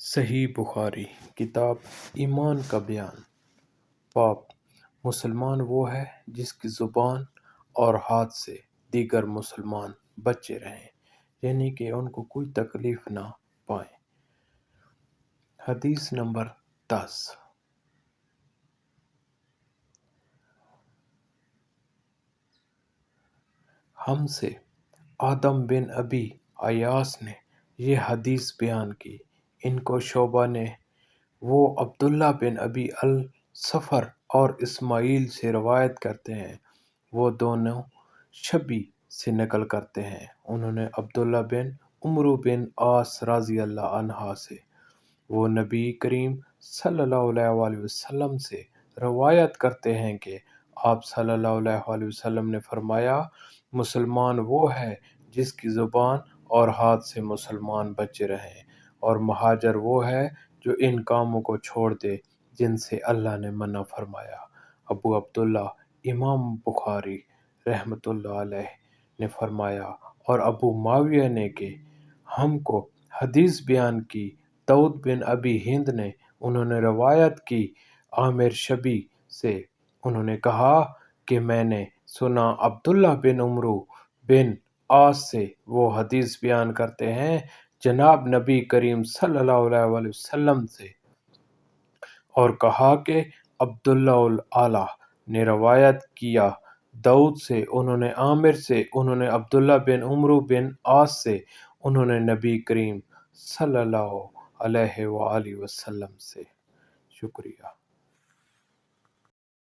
صحیح بخاری کتاب ایمان کا بیان۔ باب مسلمان وہ ہے جس کی زبان اور ہاتھ سے دیگر مسلمان بچے رہیں، یعنی کہ ان کو کوئی تکلیف نہ پائیں۔ حدیث نمبر 10۔ ہم سے آدم بن ابی ایاس نے یہ حدیث بیان کی۔ ان کو شعبہ نے وہ عبداللہ بن ابی الصفر اور اسماعیل سے روایت کرتے ہیں، وہ دونوں شبی سے نقل کرتے ہیں۔ انہوں نے عبداللہ بن عمرو بن عاص رضی اللہ عنہ سے، وہ نبی کریم صلی اللہ علیہ وسلم سے روایت کرتے ہیں کہ آپ صلی اللہ علیہ وسلم نے فرمایا، مسلمان وہ ہے جس کی زبان اور ہاتھ سے مسلمان بچے رہیں، اور مہاجر وہ ہے جو ان کاموں کو چھوڑ دے جن سے اللہ نے منع فرمایا۔ ابو عبداللہ امام بخاری رحمۃ اللہ علیہ نے فرمایا، اور ابو معاویہ نے کہ ہم کو حدیث بیان کی داؤد بن ابی ہند نے، انہوں نے روایت کی عامر شبی سے، انہوں نے کہا کہ میں نے سنا عبداللہ بن عمرو بن عاص سے، وہ حدیث بیان کرتے ہیں جناب نبی کریم صلی اللہ علیہ وسلم سے، اور کہا کہ عبداللہ الاعلیٰ نے روایت کیا داؤد سے، انہوں نے عامر سے، انہوں نے عبداللہ بن عمرو بن عاص سے، انہوں نے نبی کریم صلی اللہ علیہ وسلم سے۔ شکریہ۔